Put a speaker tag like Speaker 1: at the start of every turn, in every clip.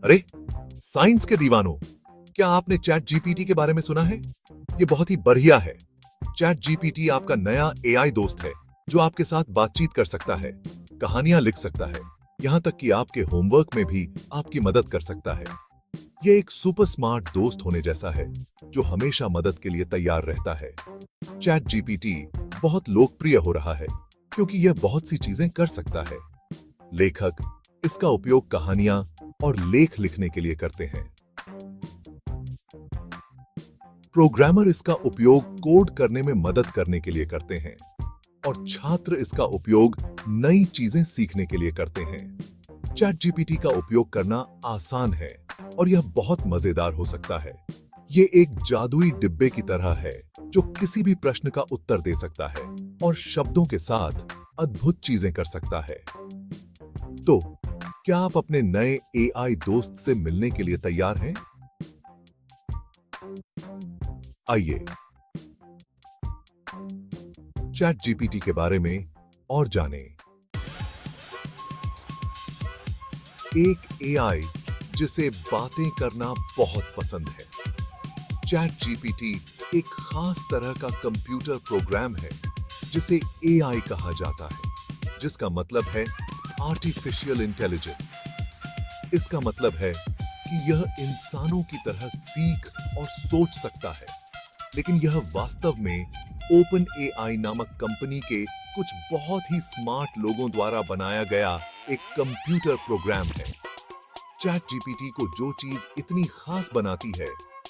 Speaker 1: अरे साइंस के दीवानों, क्या आपने चैट जीपीटी के बारे में सुना है? ये बहुत ही बढ़िया है। चैट जीपीटी आपका नया एआई दोस्त है जो आपके साथ बातचीत कर सकता है, कहानियां लिख सकता है, यहाँ तक कि आपके होमवर्क में भी आपकी मदद कर सकता है। ये एक सुपर स्मार्ट दोस्त होने जैसा है जो हमेशा मदद के लिए तैयार रहता है। चैट जीपीटी बहुत लोकप्रिय हो रहा है क्योंकि यह बहुत सी चीजें कर सकता है। लेखक इसका उपयोग कहानियां और लेख लिखने के लिए करते हैं। प्रोग्रामर इसका उपयोग कोड करने में मदद करने के लिए करते हैं और छात्र इसका उपयोग नई चीजें सीखने के लिए करते हैं। चैट जीपीटी का उपयोग करना आसान है और यह बहुत मजेदार हो सकता है। ये एक जादुई डिब्बे की तरह है जो किसी भी प्रश्न का उत्तर दे सकता है और शब्दों के साथ अद्भुत चीजें कर सकता है। तो क्या आप अपने नए एआई दोस्त से मिलने के लिए तैयार हैं? आइए चैट जीपीटी के बारे में और जानें। एक एआई जिसे बातें करना बहुत पसंद है। चैट जीपीटी एक खास तरह का कंप्यूटर प्रोग्राम है जिसे एआई कहा जाता है, जिसका मतलब है आर्टिफिशियल इंटेलिजेंस। इसका मतलब है कि यह इंसानों की तरह सीख और सोच सकता है, लेकिन यह वास्तव में ओपन एआई नामक कंपनी के कुछ बहुत ही स्मार्ट लोगों द्वारा बनाया गया एक कंप्यूटर प्रोग्राम है। चैट जीपीटी को जो चीज इतनी खास बनाती है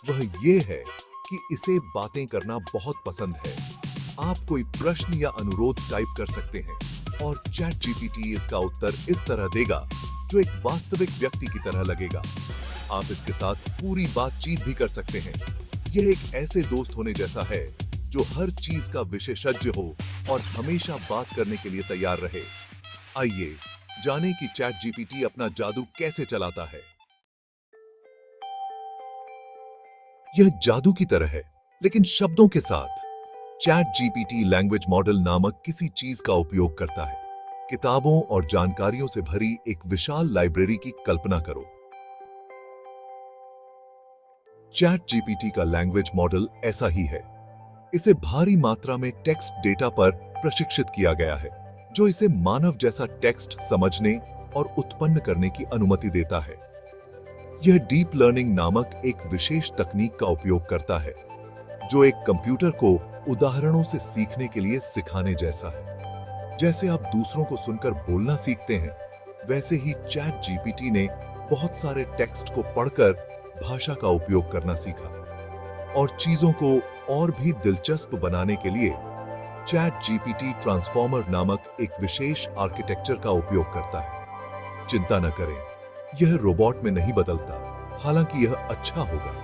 Speaker 1: वह यह है कि इसे बातें करना बहुत पसंद है। आप कोई प्रश्न या अनुरोध टाइप कर सकते हैं और चैट जीपीटी इसका उत्तर इस तरह देगा जो एक वास्तविक व्यक्ति की तरह लगेगा। आप इसके साथ पूरी बातचीत भी कर सकते हैं। यह एक ऐसे दोस्त होने जैसा है जो हर चीज का विशेषज्ञ हो और हमेशा बात करने के लिए तैयार रहे। आइए जानें कि चैट जीपीटी अपना जादू कैसे चलाता है। यह जादू की तरह है, लेकिन शब्दों के साथ। चैट जीपीटी लैंग्वेज मॉडल नामक किसी चीज का उपयोग करता है। किताबों और जानकारियों से भरी एक विशाल लाइब्रेरी की कल्पना करो। चैट जीपीटी का लैंग्वेज मॉडल ऐसा ही है। इसे भारी मात्रा में टेक्स्ट डेटा पर प्रशिक्षित किया गया है, जो इसे मानव जैसा टेक्स्ट समझने और उत्पन्न करने की अनुमति देता है। यह डीप लर्निंग नामक एक विशेष तकनीक का उपयोग करता है, जो एक कंप्यूटर को उदाहरणों से सीखने के लिए सिखाने जैसा है। जैसे आप दूसरों को सुनकर बोलना सीखते हैं, वैसे ही चैट जीपीटी ने बहुत सारे टेक्स्ट को पढ़कर भाषा का उपयोग करना सीखा और चीजों को और भी दिलचस्प बनाने के लिए चैट जीपीटी ट्रांसफॉर्मर नामक एक विशेष आर्किटेक्चर का उपयोग करता है। चिंता न करें, यह रोबोट में नहीं बदलता, हालांकि यह अच्छा होगा।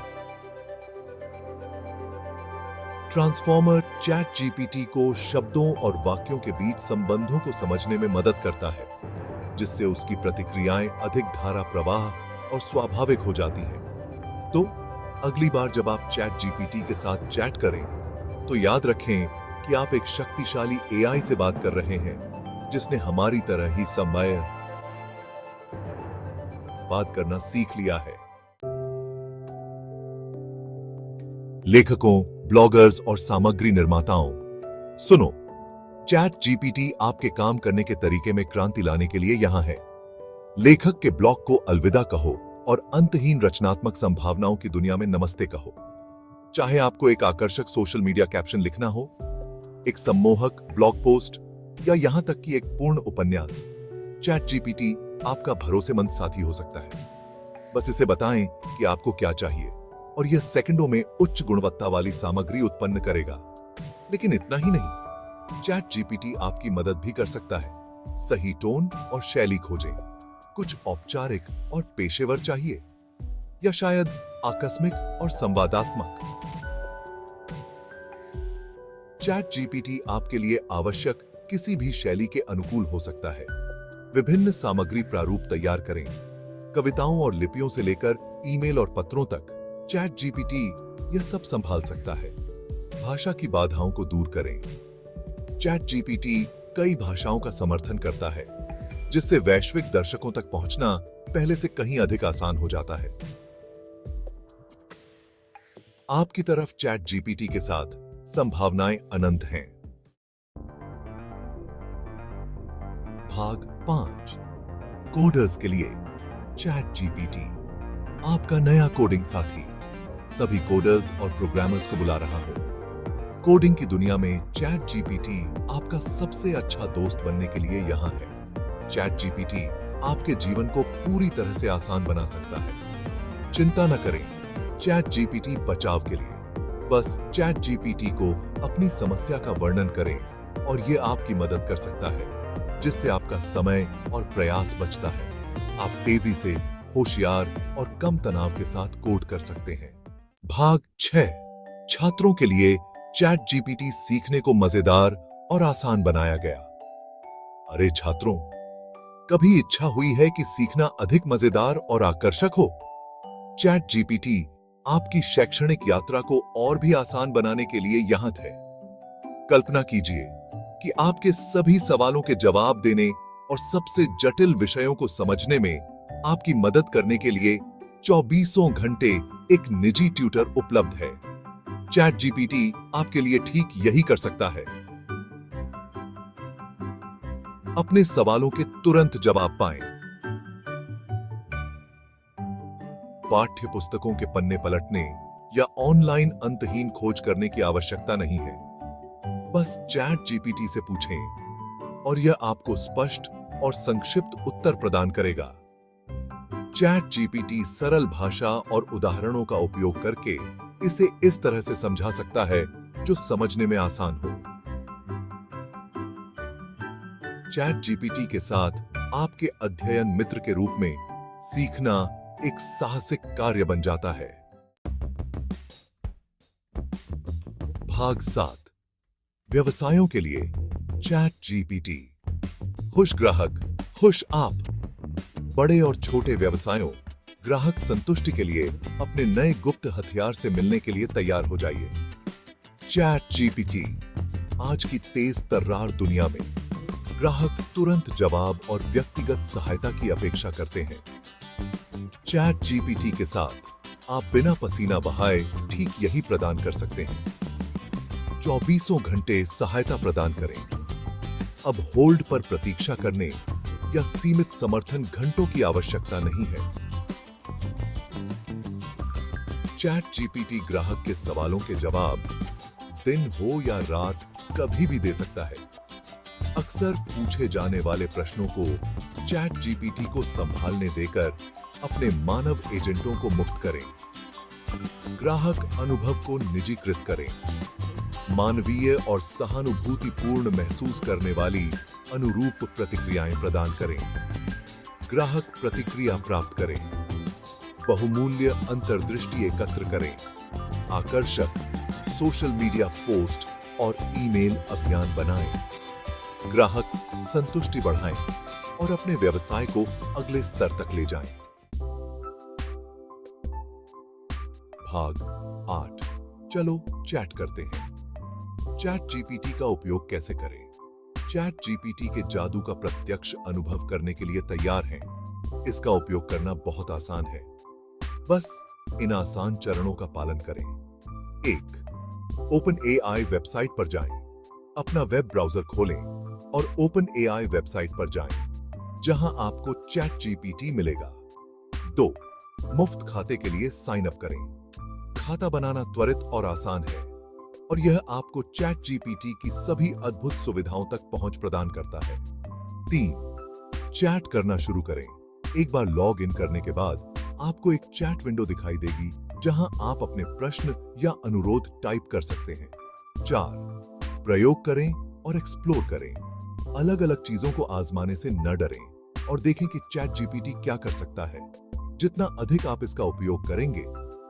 Speaker 1: ट्रांसफॉर्मर चैट जीपीटी को शब्दों और वाक्यों के बीच संबंधों को समझने में मदद करता है, जिससे उसकी प्रतिक्रियाएं अधिक धारा प्रवाह और स्वाभाविक हो जाती हैं। तो अगली बार जब आप चैट जीपीटी के साथ चैट करें, तो याद रखें कि आप एक शक्तिशाली एआई से बात कर रहे हैं, जिसने हमारी तरह ही समय बात करना सीख लिया है। लेखकों, ब्लॉगर्स और सामग्री निर्माताओं, सुनो, चैट जीपीटी आपके काम करने के तरीके में क्रांति लाने के लिए यहां है। लेखक के ब्लॉग को अलविदा कहो और अंतहीन रचनात्मक संभावनाओं की दुनिया में नमस्ते कहो। चाहे आपको एक आकर्षक सोशल मीडिया कैप्शन लिखना हो, एक सम्मोहक ब्लॉग पोस्ट या यहां तक कि एक पूर्ण उपन्यास, चैट जीपीटी आपका भरोसेमंद साथी हो सकता है। बस इसे बताएं कि आपको क्या चाहिए और यह सेकंडों में उच्च गुणवत्ता वाली सामग्री उत्पन्न करेगा। लेकिन इतना ही नहीं, चैट जीपीटी आपकी मदद भी कर सकता है। सही टोन और शैली खोजें। कुछ औपचारिक और पेशेवर चाहिए या शायद आकस्मिक और संवादात्मक। चैट जीपीटी आपके लिए आवश्यक किसी भी शैली के अनुकूल हो सकता है। विभिन्न सामग्री प्रारूप तैयार करें। कविताओं और लिपियों से लेकर ईमेल और पत्रों तक चैट जीपीटी यह सब संभाल सकता है। भाषा की बाधाओं को दूर करें। चैट जीपीटी कई भाषाओं का समर्थन करता है, जिससे वैश्विक दर्शकों तक पहुंचना पहले से कहीं अधिक आसान हो जाता है। आपकी तरफ चैट जीपीटी के साथ संभावनाएं अनंत हैं। भाग 5, कोडर्स के लिए चैट जीपीटी आपका नया कोडिंग साथी सभी कोडर्स और प्रोग्रामर्स को बुला रहा हूं। कोडिंग की दुनिया में चैट जीपीटी आपका सबसे अच्छा दोस्त बनने के लिए यहां है। चैट जीपीटी आपके जीवन को पूरी तरह से आसान बना सकता है। चिंता न करें, चैट जीपीटी बचाव के लिए। बस चैट जीपीटी को अपनी समस्या का वर्णन करें और ये आपकी मदद कर सकता है, जिससे आपका समय और प्रयास बचता है। आप तेजी से, होशियार और कम तनाव के साथ कोड कर सकते हैं। भाग 6, छात्रों के लिए चैट जीपीटी सीखने को मजेदार और आसान बनाया गया। अरे छात्रों, कभी इच्छा हुई है कि सीखना अधिक मजेदार और आकर्षक हो? चैट जीपीटी आपकी शैक्षणिक यात्रा को और भी आसान बनाने के लिए यहां है। कल्पना कीजिए कि आपके सभी सवालों के जवाब देने और सबसे जटिल विषयों को समझने में आपकी मदद करने के लिए 24 घंटे एक निजी ट्यूटर उपलब्ध है। चैट जीपीटी आपके लिए ठीक यही कर सकता है। अपने सवालों के तुरंत जवाब पाएं। पाठ्य पुस्तकों के पन्ने पलटने या ऑनलाइन अंतहीन खोज करने की आवश्यकता नहीं है। बस चैट जीपीटी से पूछें और यह आपको स्पष्ट और संक्षिप्त उत्तर प्रदान करेगा। चैट जीपीटी सरल भाषा और उदाहरणों का उपयोग करके इसे इस तरह से समझा सकता है जो समझने में आसान हो। चैट जीपीटी के साथ आपके अध्ययन मित्र के रूप में सीखना एक साहसिक कार्य बन जाता है। भाग 7, व्यवसायों के लिए चैट जीपीटी। खुश ग्राहक, खुश आप। बड़े और छोटे व्यवसायों ग्राहक संतुष्टि के लिए अपने नए गुप्त हथियार से मिलने के लिए तैयार हो जाइए। चैट जीपीटी आज की तेज तर्रार दुनिया में ग्राहक तुरंत जवाब और व्यक्तिगत सहायता की अपेक्षा करते हैं। चैट जीपीटी के साथ आप बिना पसीना बहाए ठीक यही प्रदान कर सकते हैं। 24 घंटे सहायता प्रदान करें। अब होल्ड पर प्रतीक्षा करने या सीमित समर्थन घंटों की आवश्यकता नहीं है। चैट जीपीटी ग्राहक के सवालों के जवाब दिन हो या रात कभी भी दे सकता है। अक्सर पूछे जाने वाले प्रश्नों को चैट जीपीटी को संभालने देकर अपने मानव एजेंटों को मुक्त करें। ग्राहक अनुभव को निजीकृत करें। मानवीय और सहानुभूतिपूर्ण महसूस करने वाली अनुरूप प्रतिक्रियाएं प्रदान करें। ग्राहक प्रतिक्रिया प्राप्त करें। बहुमूल्य अंतर्दृष्टि एकत्र करें। आकर्षक सोशल मीडिया पोस्ट और ईमेल अभियान बनाएं। ग्राहक संतुष्टि बढ़ाएं और अपने व्यवसाय को अगले स्तर तक ले जाएं। भाग 8, चलो चैट करते हैं। चैट जीपीटी का उपयोग कैसे करें? चैट जीपीटी के जादू का प्रत्यक्ष अनुभव करने के लिए तैयार हैं। इसका उपयोग करना बहुत आसान है। बस इन आसान चरणों का पालन करें। 1, ओपन एआई वेबसाइट पर जाएं। अपना वेब ब्राउजर खोलें और ओपन एआई वेबसाइट पर जाएं, जहां आपको चैट जीपीटी मिलेगा। 2, मुफ्त खाते के लिए साइन अप करें। खाता बनाना त्वरित और आसान है और यह आपको चैट जीपीटी की सभी अद्भुत सुविधाओं तक पहुंच प्रदान करता है। 3, चैट करना शुरू करें। एक बार लॉग इन करने के बाद आपको एक चैट विंडो दिखाई देगी, जहां आप अपने प्रश्न या अनुरोध टाइप कर सकते हैं। 4, प्रयोग करें और एक्सप्लोर करें। अलग अलग चीजों को आजमाने से न डरें और देखें कि चैट जीपीटी क्या कर सकता है। जितना अधिक आप इसका उपयोग करेंगे,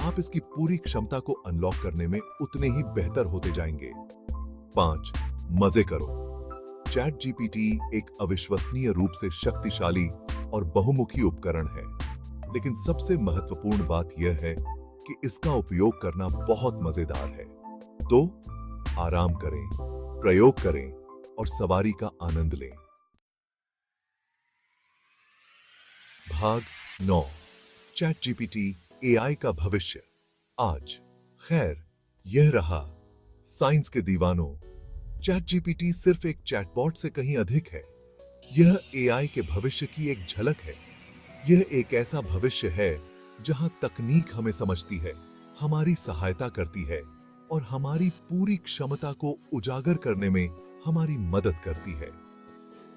Speaker 1: आप इसकी पूरी क्षमता को अनलॉक करने में उतने ही बेहतर होते जाएंगे। 5, मजे करो। चैट जीपीटी एक अविश्वसनीय रूप से शक्तिशाली और बहुमुखी उपकरण है, लेकिन सबसे महत्वपूर्ण बात यह है कि इसका उपयोग करना बहुत मजेदार है। तो आराम करें, प्रयोग करें और सवारी का आनंद लें। भाग 9. चैट जीपीटी एआई का भविष्य। आज खैर यह रहा साइंस के दीवानों, चैट जीपीटी सिर्फ एक चैटबॉट से कहीं अधिक है। यह एआई के भविष्य की एक झलक है। यह एक ऐसा भविष्य है जहां तकनीक हमें समझती है, हमारी सहायता करती है और हमारी पूरी क्षमता को उजागर करने में हमारी मदद करती है।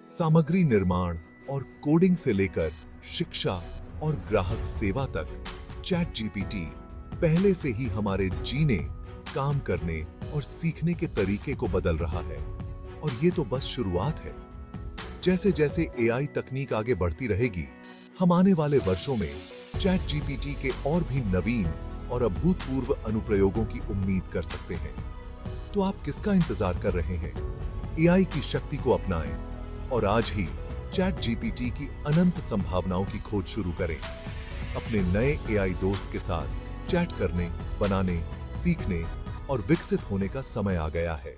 Speaker 1: सामग्री निर्माण और कोडिंग से लेकर शिक्षा और ग्राहक सेवा तक चैट जीपीटी पहले से ही हमारे जीने, काम करने और सीखने के तरीके को बदल रहा है। और ये तो बस शुरुआत है। जैसे जैसे एआई तकनीक आगे बढ़ती रहेगी, हम आने वाले वर्षों में चैट जीपीटी के और भी नवीन और अभूतपूर्व अनुप्रयोगों की उम्मीद कर सकते हैं। तो आप किसका इंतजार कर रहे हैं? एआई की शक्ति को अपनाएं और आज ही चैट जीपीटी की अनंत संभावनाओं की खोज शुरू करें। अपने नए एआई दोस्त के साथ चैट करने, बनाने, सीखने और विकसित होने का समय आ गया है।